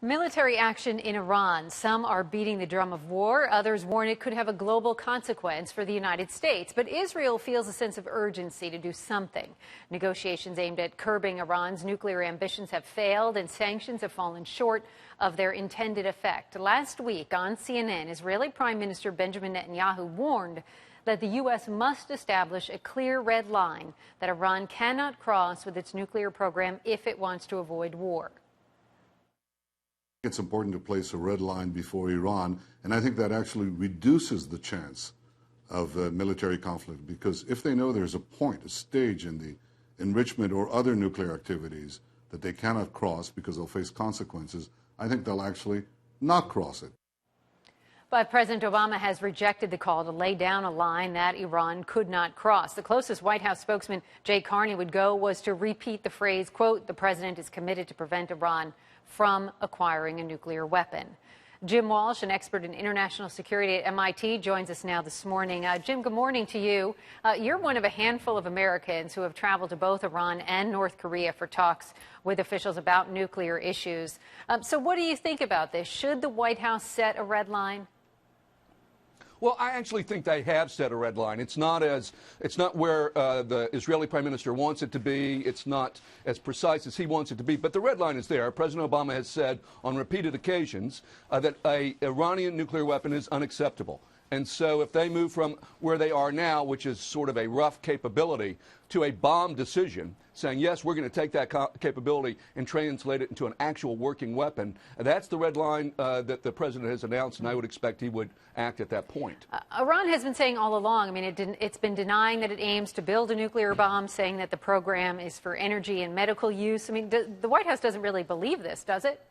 Military action in Iran. Some are beating the drum of war. Others warn it could have a global consequence for the United States. But Israel feels a sense of urgency to do something. Negotiations aimed at curbing Iran's nuclear ambitions have failed, and sanctions have fallen short of their intended effect. Last week on CNN, Israeli Prime Minister Benjamin Netanyahu warned that the U.S. must establish a clear red line that Iran cannot cross with its nuclear program if it wants to avoid war. It's important to place a red line before Iran, and I think that actually reduces the chance of military conflict, because if they know there's a point, a stage in the enrichment or other nuclear activities that they cannot cross because they'll face consequences, I think they'll actually not cross it. But President Obama has rejected the call to lay down a line that Iran could not cross. The closest White House spokesman Jay Carney would go was to repeat the phrase, quote, "The president is committed to prevent Iran from acquiring a nuclear weapon." Jim Walsh, an expert in international security at MIT, joins us now this morning. Jim, good morning to you. You're one of a handful of Americans who have traveled to both Iran and North Korea for talks with officials about nuclear issues. So what do you think about this? Should the White House set a red line? Well, I actually think they have set a red line. It's not where the Israeli Prime Minister wants it to be. It's not as precise as he wants it to be. But the red line is there. President Obama has said on repeated occasions that an Iranian nuclear weapon is unacceptable. And so if they move from where they are now, which is sort of a rough capability, to a bomb decision, saying, yes, we're going to take that capability and translate it into an actual working weapon, that's the red line that the president has announced, and I would expect he would act at that point. Iran has been saying all along, I mean, it's been denying that it aims to build a nuclear bomb, saying that the program is for energy and medical use. I mean, the White House doesn't really believe this, does it?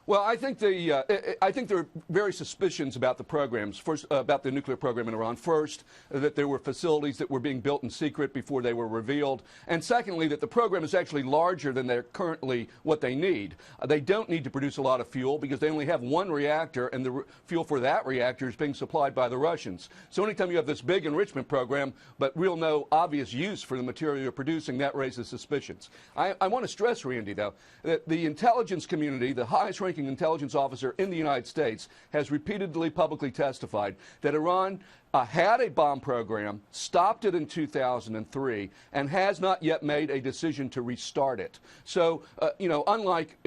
Well, I think there are various suspicions about the programs. First, about the nuclear program in Iran. First, that there were facilities that were being built in secret before they were revealed. And secondly, that the program is actually larger than they're currently what they need. They don't need to produce a lot of fuel because they only have one reactor, and the fuel for that reactor is being supplied by the Russians. So anytime you have this big enrichment program, but real no obvious use for the material you're producing, that raises suspicions. I want to stress, Randy, though, that the intelligence community, the highest-ranking intelligence officer in the United States, has repeatedly publicly testified that Iran had a bomb program, stopped it in 2003, and has not yet made a decision to restart it. So, unlike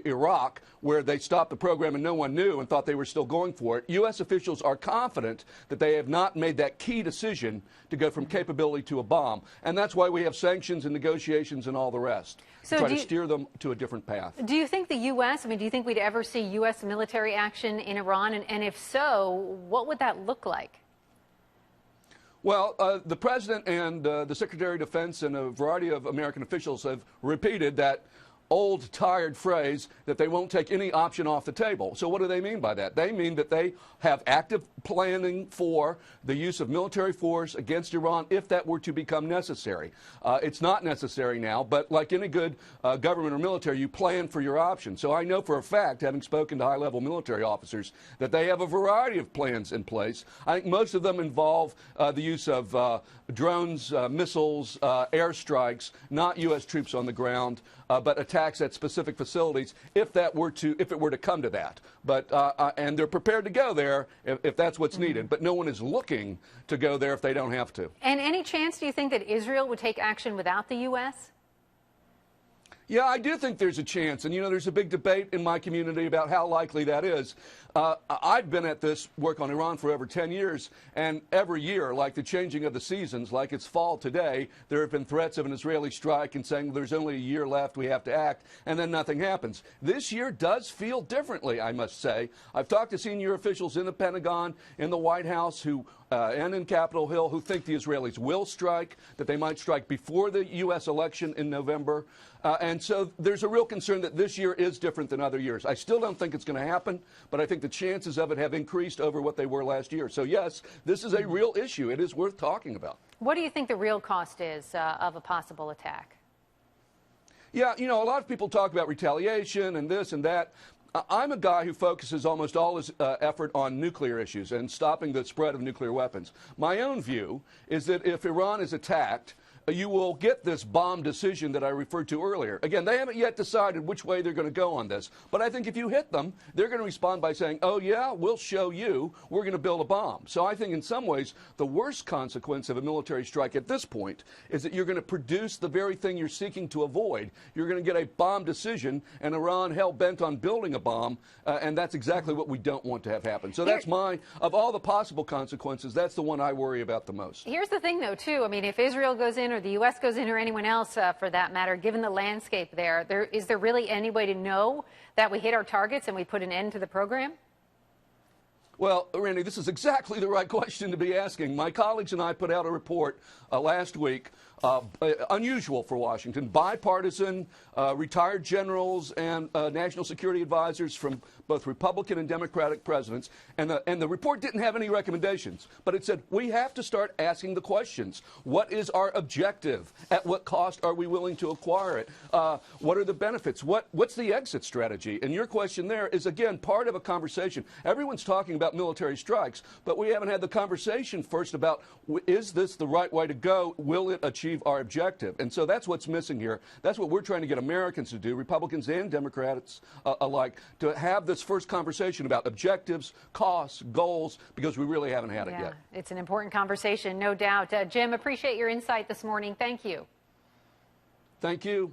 Iraq, where they stopped the program and no one knew and thought they were still going for it, U.S. officials are confident that they have not made that key decision to go from capability to a bomb. And that's why we have sanctions and negotiations and all the rest, to try to steer them to a different path. Do you think the U.S., do you think we'd ever see U.S. military action in Iran? And if so, what would that look like? Well, the President and the Secretary of Defense and a variety of American officials have repeated that old, tired phrase that they won't take any option off the table. So what do they mean by that? They mean that they have active planning for the use of military force against Iran if that were to become necessary. It's not necessary now, but like any good government or military, you plan for your options. So I know for a fact, having spoken to high-level military officers, that they have a variety of plans in place. I think most of them involve the use of drones, missiles, airstrikes, not U.S. troops on the ground, but attacks at specific facilities if it were to come to that. But and they're prepared to go there if that's what's needed. But no one is looking to go there if they don't have to. And any chance, do you think, that Israel would take action without the U.S.? Yeah, I do think there's a chance. And, there's a big debate in my community about how likely that is. I've been at this work on Iran for over 10 years, and every year, like the changing of the seasons, like it's fall today, there have been threats of an Israeli strike and saying there's only a year left, we have to act, and then nothing happens. This year does feel differently, I must say. I've talked to senior officials in the Pentagon, in the White House, and in Capitol Hill, who think the Israelis will strike, that they might strike before the U.S. election in November. And so there's a real concern that this year is different than other years. I still don't think it's going to happen, but I think the chances of it have increased over what they were last year. So, yes, this is a real issue. It is worth talking about. What do you think the real cost is of a possible attack? Yeah, a lot of people talk about retaliation and this and that. I'm a guy who focuses almost all his effort on nuclear issues and stopping the spread of nuclear weapons. My own view is that if Iran is attacked, you will get this bomb decision that I referred to earlier. Again, they haven't yet decided which way they're going to go on this. But I think if you hit them, they're going to respond by saying, oh, yeah, we'll show you. We're going to build a bomb. So I think in some ways, the worst consequence of a military strike at this point is that you're going to produce the very thing you're seeking to avoid. You're going to get a bomb decision, and Iran hell-bent on building a bomb, and that's exactly what we don't want to have happen. So that's of all the possible consequences, that's the one I worry about the most. Here's the thing, though, too. I mean, if Israel goes in, or the U.S. goes in, or anyone else, for that matter, given the landscape there, is there really any way to know that we hit our targets and we put an end to the program? Well, Randy, this is exactly the right question to be asking. My colleagues and I put out a report last week, unusual for Washington, bipartisan, retired generals and national security advisors from both Republican and Democratic presidents, and the report didn't have any recommendations, but it said we have to start asking the questions. What is our objective? At what cost are we willing to acquire it? What are the benefits? What's the exit strategy? And your question there is, again, part of a conversation. Everyone's talking about military strikes, but we haven't had the conversation first about, is this the right way to go? Will it achieve our objective? And so that's what's missing here. That's what we're trying to get Americans to do, Republicans and Democrats alike, to have this first conversation about objectives, costs, goals, because we really haven't had it yet. It's an important conversation, no doubt. Jim, appreciate your insight this morning. Thank you. Thank you.